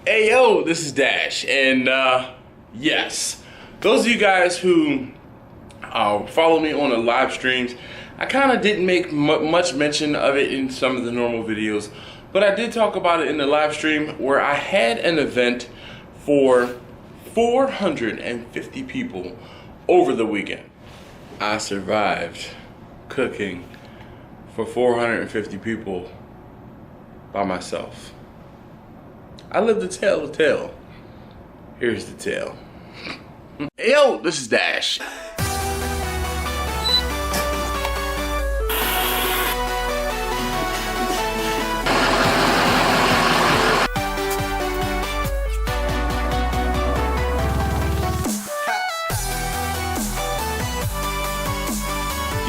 Hey yo, this is Dash, and yes, those of you guys who follow me on the live streams, I kind of didn't make much mention of it in some of the normal videos, but I did talk about it in the live stream where I had an event for 450 people over the weekend. I survived cooking for 450 people by myself. I live to tell the tale. Here's the tale. Hey yo, this is Dash.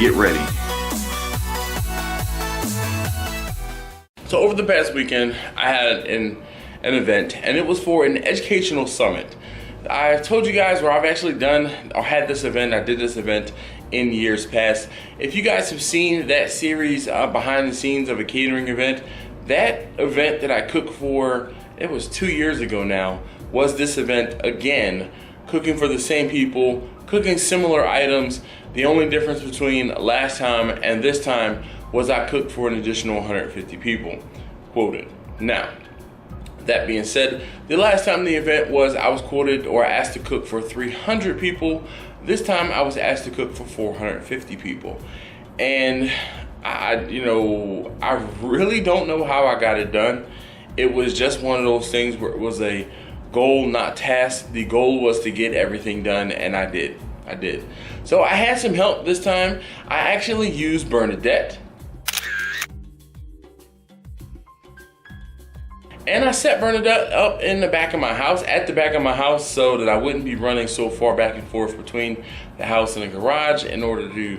Get ready. So over the past weekend, I had an event, and it was for an educational summit. I've told you guys where I've actually done or had this event. I did this event in years past. If you guys have seen that series behind the scenes of a catering event, that event that I cooked for, it was 2 years ago now, was this event again, cooking for the same people, cooking similar items. The only difference between last time and this time was I cooked for an additional 150 people, quoted. Now, that being said, the last time the event was, I was quoted or asked to cook for 300 people. This time I was asked to cook for 450 people. And I really don't know how I got it done. It was just one of those things where it was a goal, not task. The goal was to get everything done, and I did. So I had some help this time. I actually used Bernadette. And I set Bernadette up in the back of my house, at the back of my house, so that I wouldn't be running so far back and forth between the house and the garage in order to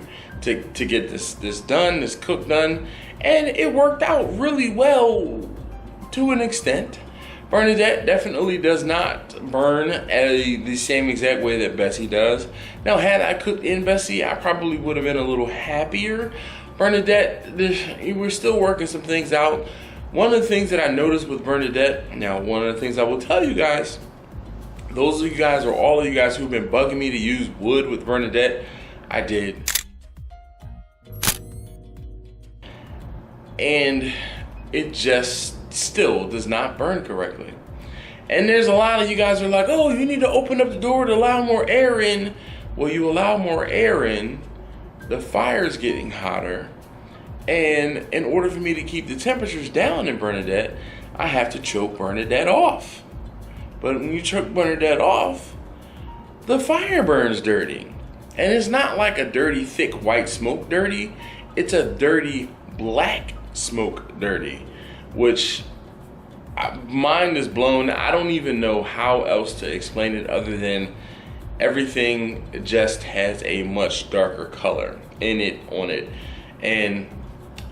get this done, this cook done. And it worked out really well to an extent. Bernadette definitely does not burn the same exact way that Bessie does. Now, had I cooked in Bessie, I probably would have been a little happier. Bernadette, we're still working some things out. One of the things that I noticed with Bernadette, now one of the things I will tell you guys, those of you guys or all of you guys who've been bugging me to use wood with Bernadette, I did. And it just still does not burn correctly. And there's a lot of you guys who are like, oh, you need to open up the door to allow more air in. Well, you allow more air in, the fire's getting hotter. And in order for me to keep the temperatures down in Bernadette, I have to choke Bernadette off. But when you choke Bernadette off, the fire burns dirty. And it's not like a dirty, thick white smoke dirty. It's a dirty, black smoke dirty, which mind is blown. I don't even know how else to explain it other than everything just has a much darker color in it, on it. And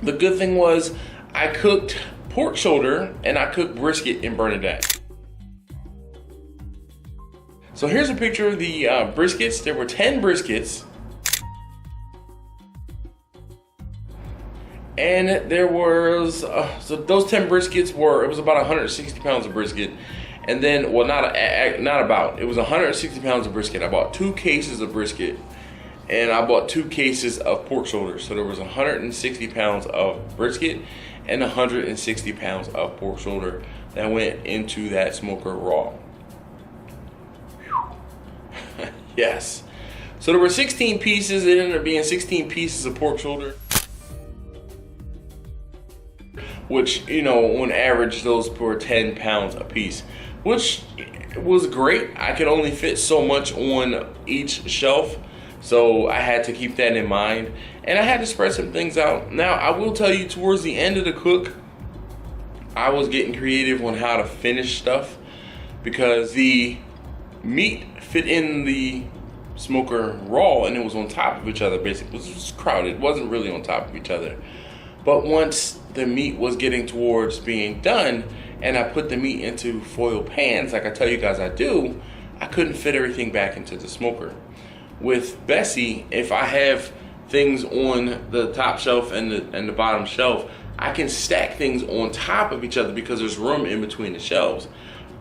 the good thing was I cooked pork shoulder and I cooked brisket in Bernadette. So here's a picture of the briskets. There were 10 briskets. And there was, so those 10 briskets were, it was about 160 pounds of brisket. And then, well, it was 160 pounds of brisket. I bought 2 cases of brisket. And I bought 2 cases of pork shoulders. So there was 160 pounds of brisket and 160 pounds of pork shoulder that went into that smoker raw. Yes. So there were 16 pieces. It ended up being 16 pieces of pork shoulder, which, you know, on average, those were 10 pounds a piece, which was great. I could only fit so much on each shelf. So I had to keep that in mind, and I had to spread some things out. Now, I will tell you, towards the end of the cook, I was getting creative on how to finish stuff because the meat fit in the smoker raw and it was on top of each other. Basically, it was crowded. It wasn't really on top of each other. But once the meat was getting towards being done and I put the meat into foil pans, like I tell you guys I do, I couldn't fit everything back into the smoker. With Bessie, if I have things on the top shelf and the bottom shelf, I can stack things on top of each other because there's room in between the shelves.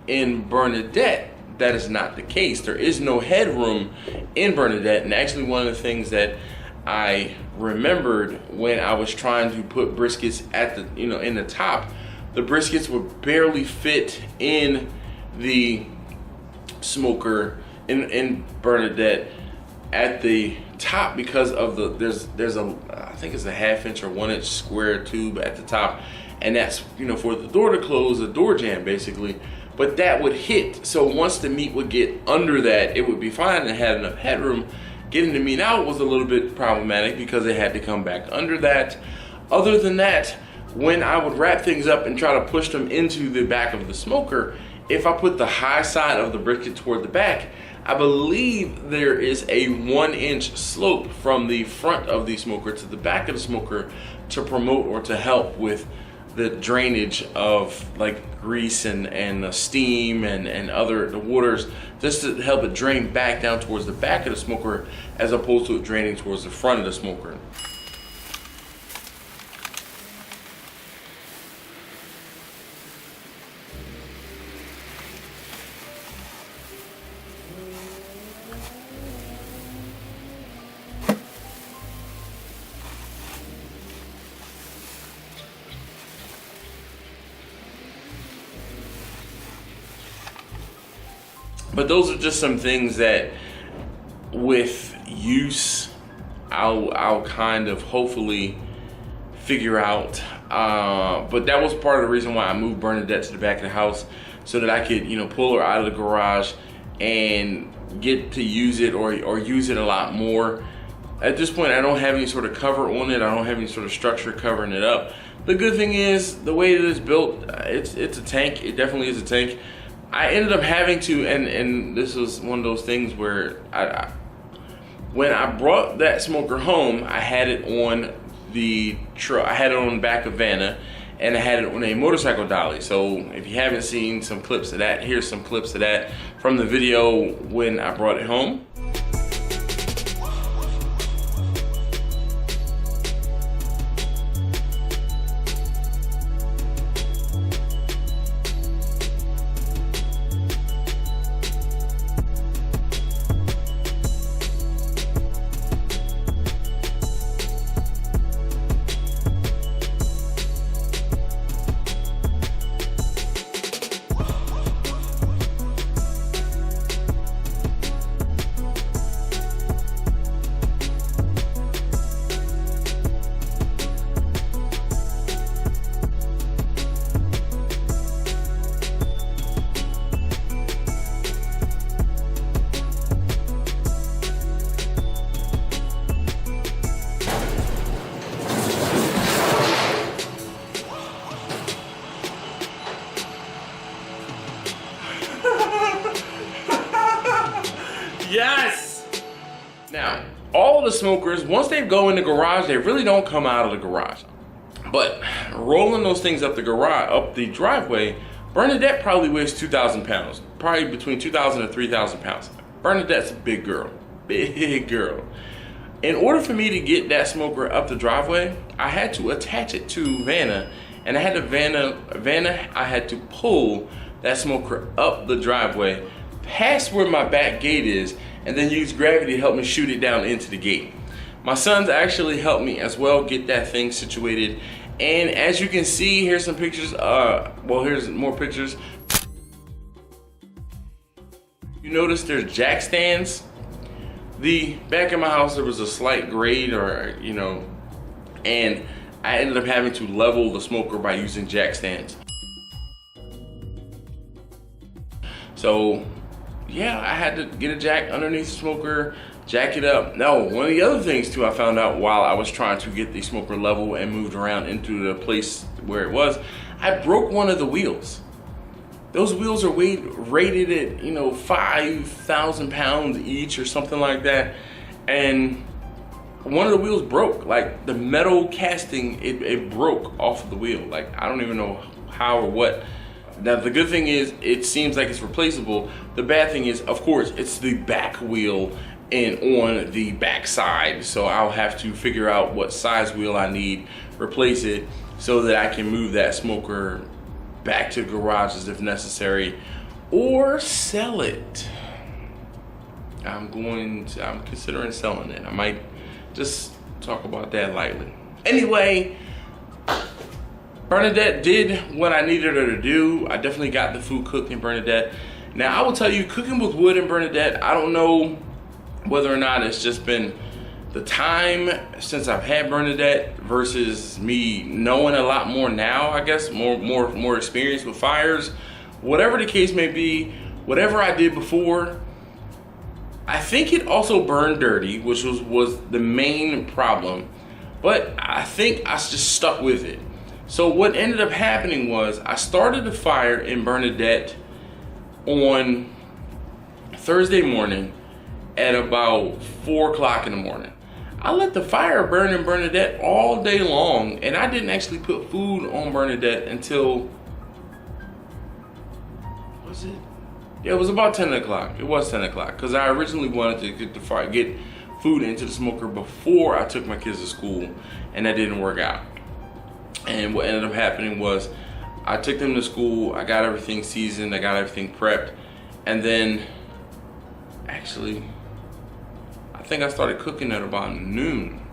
in Bernadette, that is not the case. There is no headroom in Bernadette. And actually one of the things that I remembered when I was trying to put briskets at the, in the top, the briskets would barely fit in the smoker in Bernadette at the top because of there's a, I think it's a 1/2 inch or 1 inch square tube at the top, and that's for the door to close, a door jamb basically. But that would hit, so once the meat would get under that, it would be fine and had enough headroom. Getting the meat out was a little bit problematic because it had to come back under that. Other than that, when I would wrap things up and try to push them into the back of the smoker, if I put the high side of the brisket toward the back, I believe there is a 1 inch slope from the front of the smoker to the back of the smoker to promote or to help with the drainage of like grease and steam and the waters, just to help it drain back down towards the back of the smoker as opposed to it draining towards the front of the smoker. But those are just some things that with use, I'll kind of hopefully figure out. But that was part of the reason why I moved Bernadette to the back of the house, so that I could, pull her out of the garage and get to use it or use it a lot more. At this point, I don't have any sort of cover on it. I don't have any sort of structure covering it up. The good thing is the way that it's built, it's a tank. It definitely is a tank. I ended up having to, and this was one of those things where when I brought that smoker home, I had it on the truck. I had it on the back of Vanna, and I had it on a motorcycle dolly. So if you haven't seen some clips of that, here's some clips of that from the video when I brought it home. Yes! Now, all of the smokers, once they go in the garage, they really don't come out of the garage. But rolling those things up the driveway, Bernadette probably weighs 2,000 pounds. Probably between 2,000 and 3,000 pounds. Bernadette's a big girl. Big girl. In order for me to get that smoker up the driveway, I had to attach it to Vanna. And I had I had to pull that smoker up the driveway past where my back gate is, and then use gravity to help me shoot it down into the gate. My sons actually helped me as well get that thing situated. And as you can see, here's some pictures. Well, here's more pictures. You notice there's jack stands. The back of my house, there was a slight grade, and I ended up having to level the smoker by using jack stands. So yeah, I had to get a jack underneath the smoker, jack it up. No, one of the other things too I found out while I was trying to get the smoker level and moved around into the place where it was, I broke one of the wheels. Those wheels are rated at 5,000 pounds each or something like that, and one of the wheels broke. Like the metal casting, it broke off of the wheel. Like I don't even know how or what. Now the good thing is it seems like it's replaceable. The bad thing is, of course, it's the back wheel and on the back side. So I'll have to figure out what size wheel I need, replace it, so that I can move that smoker back to the garages if necessary, or sell it. I'm considering selling it. I might just talk about that lightly. Anyway, Bernadette did what I needed her to do. I definitely got the food cooked in Bernadette. Now, I will tell you, cooking with wood in Bernadette, I don't know whether or not it's just been the time since I've had Bernadette versus me knowing a lot more now, I guess, more experience with fires. Whatever the case may be, whatever I did before, I think it also burned dirty, which was the main problem. But I think I just stuck with it. So what ended up happening was I started the fire in Bernadette on Thursday morning at about 4 o'clock in the morning. I let the fire burn in Bernadette all day long, and I didn't actually put food on Bernadette until, was it? Yeah, it was about 10 o'clock. It was 10 o'clock because I originally wanted to get food into the smoker before I took my kids to school, and that didn't work out. And what ended up happening was I took them to school, I got everything seasoned, I got everything prepped, and then actually I think I started cooking at about noon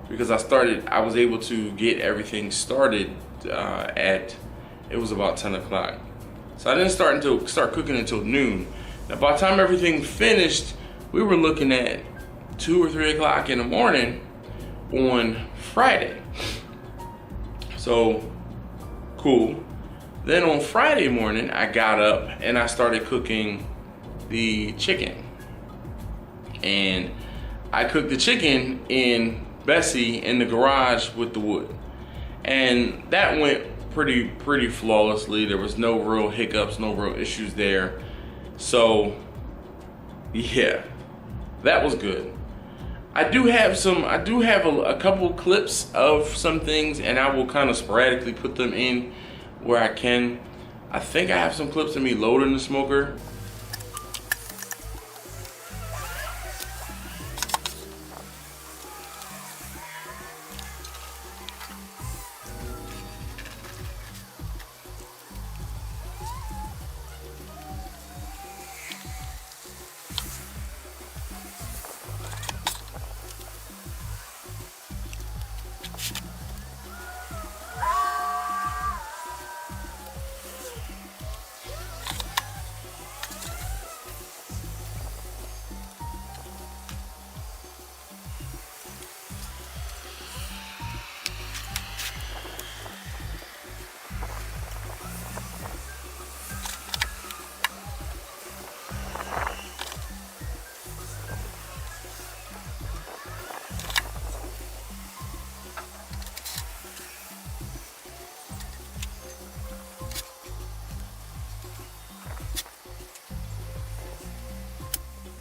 because I was able to get everything started it was about 10 o'clock. So I didn't start cooking until noon. Now by the time everything finished, we were looking at 2 or 3 o'clock in the morning on Friday. So cool. Then on Friday morning, I got up and I started cooking the chicken. And I cooked the chicken in Bessie in the garage with the wood. And that went pretty flawlessly. There was no real hiccups, no real issues there. So yeah, that was good. I do have a couple clips of some things, and I will kind of sporadically put them in where I can. I think I have some clips of me loading the smoker.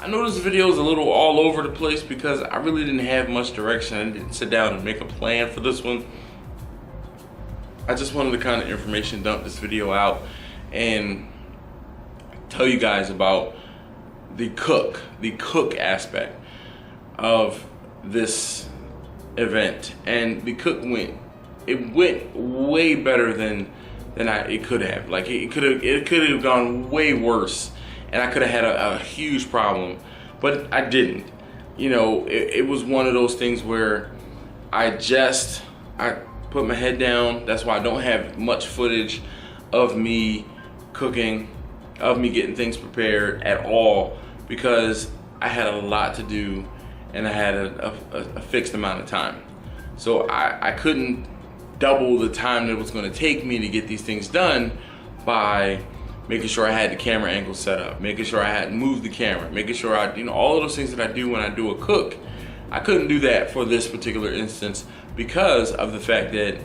I know this video is a little all over the place because I really didn't have much direction. I didn't sit down and make a plan for this one. I just wanted to kind of information dump this video out and tell you guys about the cook aspect of this event. And the cook went way better than it could have. Like it could have gone way worse. And I could have had a huge problem, but I didn't. You know, it was one of those things where I put my head down. That's why I don't have much footage of me cooking, of me getting things prepared at all, because I had a lot to do and I had a fixed amount of time. So I couldn't double the time that it was gonna take me to get these things done by making sure I had the camera angle set up, making sure I had moved the camera, making sure all of those things that I do when I do a cook. I couldn't do that for this particular instance because of the fact that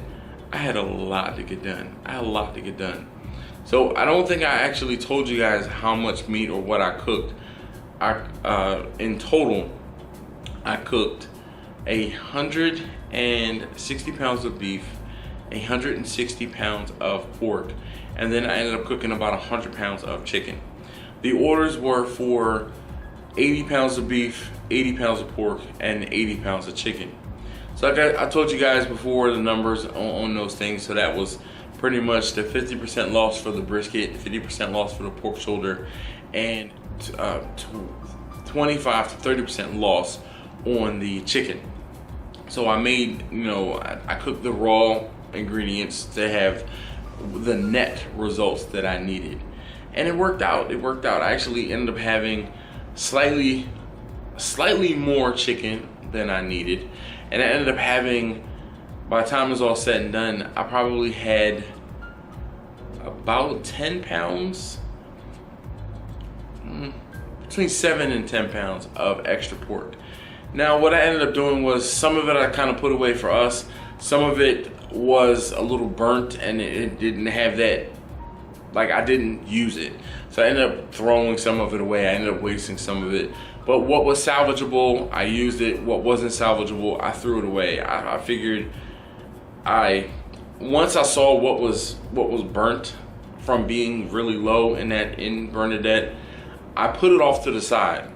I had a lot to get done. So I don't think I actually told you guys how much meat or what I cooked. In total, I cooked 160 pounds of beef, 160 pounds of pork, and then I ended up cooking about 100 pounds of chicken. The orders were for 80 pounds of beef, 80 pounds of pork, and 80 pounds of chicken. So I told you guys before the numbers on those things, so that was pretty much the 50% loss for the brisket, 50% loss for the pork shoulder, and 25 to 30% loss on the chicken. So I made, I cooked the raw ingredients to have the net results that I needed. And it worked out. I actually ended up having slightly more chicken than I needed. And I ended up having, by the time it was all said and done, I probably had about 10 pounds, between 7 and 10 pounds of extra pork. Now, what I ended up doing was, some of it I kind of put away for us. Some of it was a little burnt and it didn't have that, like, I didn't use it. So I ended up throwing some of it away. I ended up wasting some of it. But what was salvageable, I used it. What wasn't salvageable, I threw it away. I figured, once I saw what was burnt from being really low in Bernadette, I put it off to the side.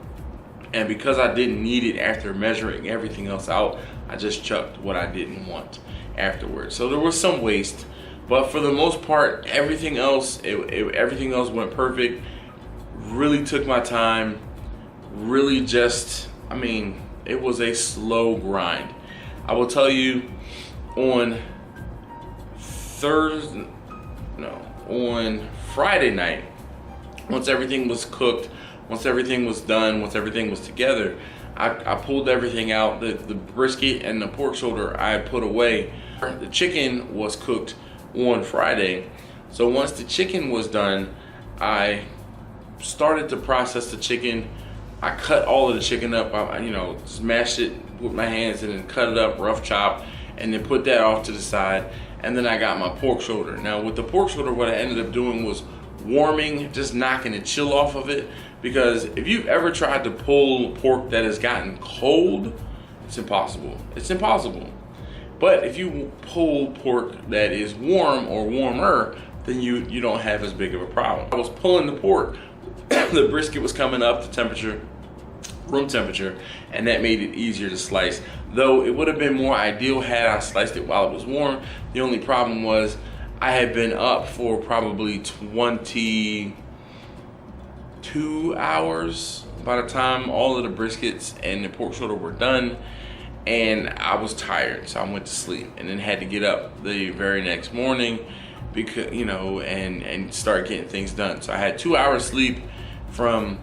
And because I didn't need it after measuring everything else out, I just chucked what I didn't want afterwards. So there was some waste, but for the most part, everything else went perfect. Really took my time. Really just, it was a slow grind. I will tell you, on Friday night, once everything was cooked, once everything was done, once everything was together, I pulled everything out. The brisket and the pork shoulder I put away. The chicken was cooked on Friday. So once the chicken was done, I started to process the chicken. I cut all of the chicken up. I smashed it with my hands and then cut it up, rough chop, and then put that off to the side. And then I got my pork shoulder. Now with the pork shoulder, what I ended up doing was warming, just knocking the chill off of it. Because if you've ever tried to pull pork that has gotten cold, it's impossible. It's impossible. But if you pull pork that is warm or warmer, then you don't have as big of a problem. I was pulling the pork, the brisket was coming up to temperature, room temperature, and that made it easier to slice. Though it would have been more ideal had I sliced it while it was warm. The only problem was I had been up for probably 22 hours by the time all of the briskets and the pork shoulder were done, and I was tired, so I went to sleep and then had to get up the very next morning because and start getting things done. So I had 2 hours sleep from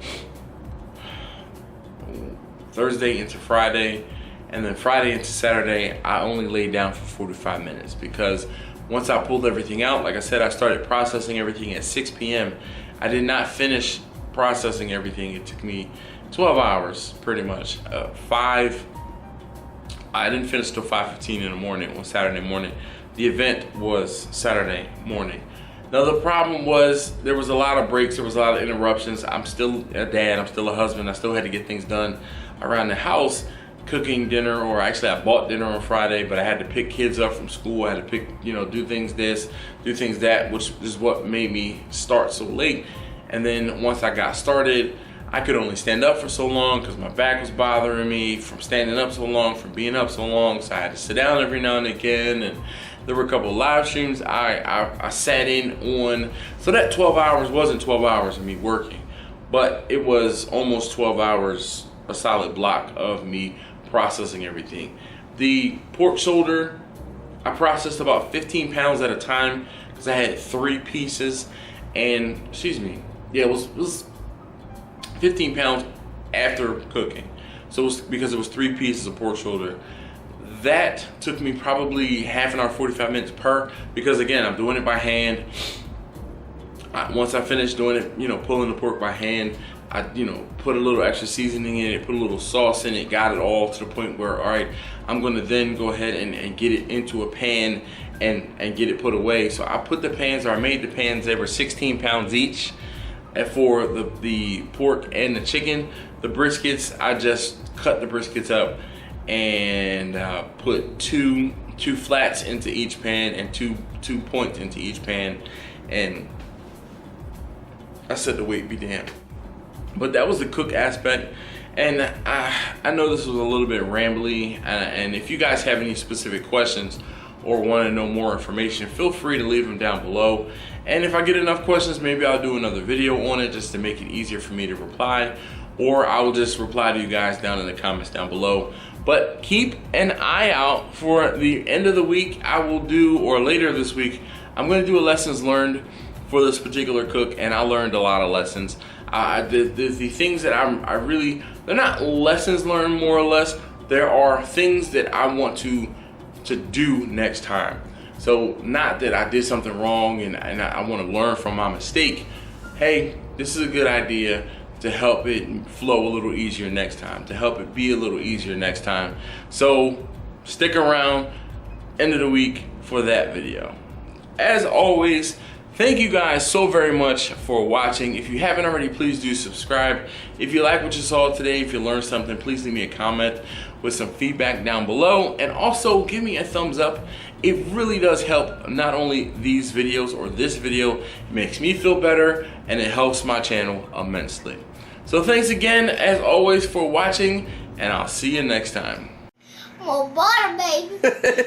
Thursday into Friday, and then Friday into Saturday I only laid down for 45 minutes because once I pulled everything out, like I said, I started processing everything at 6 p.m. I did not finish processing everything. It took me 12 hours pretty much. I didn't finish till 5:15 in the morning on Saturday morning. The event was Saturday morning. Now the problem was there was a lot of breaks, there was a lot of interruptions. I'm still a dad, I'm still a husband, I still had to get things done around the house, cooking dinner, or actually I bought dinner on Friday, but I had to pick kids up from school, I had to pick, do things this, do things that, which is what made me start so late. And then once I got started, I could only stand up for so long because my back was bothering me from standing up so long, from being up so long. So I had to sit down every now and again. And there were a couple of live streams I sat in on. So that 12 hours wasn't 12 hours of me working, but it was almost 12 hours, a solid block of me processing everything. The pork shoulder, I processed about 15 pounds at a time because I had 3 pieces. And, it was 15 pounds after cooking. So it was because it was 3 pieces of pork shoulder. That took me probably half an hour, 45 minutes per, because again, I'm doing it by hand. Once I finished doing it, pulling the pork by hand, I, put a little extra seasoning in it, put a little sauce in it, got it all to the point where, all right, I'm gonna then go ahead and get it into a pan and get it put away. So I put the pans, or I made the pans, they were 16 pounds each. And for the pork and the chicken, the briskets, I just cut the briskets up and put two flats into each pan and two points into each pan, and I said the weight be damned. But that was the cook aspect, and I know this was a little bit rambly, and if you guys have any specific questions or want to know more information, feel free to leave them down below. And if I get enough questions, maybe I'll do another video on it just to make it easier for me to reply, or I will just reply to you guys down in the comments down below. But keep an eye out for the end of the week. I will do, or later this week, I'm going to do a lessons learned for this particular cook, and I learned a lot of lessons. The things that I really, they're not lessons learned more or less, there are things that I want to do next time. So not that I did something wrong and I want to learn from my mistake. Hey, this is a good idea to help it flow a little easier next time, to help it be a little easier next time. So stick around end of the week for that video. As always, thank you guys so very much for watching. If you haven't already, please do subscribe. If you like what you saw today, if you learned something, please leave me a comment with some feedback down below, and also give me a thumbs up. It really does help, not only these videos or this video, it makes me feel better and it helps my channel immensely. So thanks again as always for watching, and I'll see you next time. Oh, butter, baby.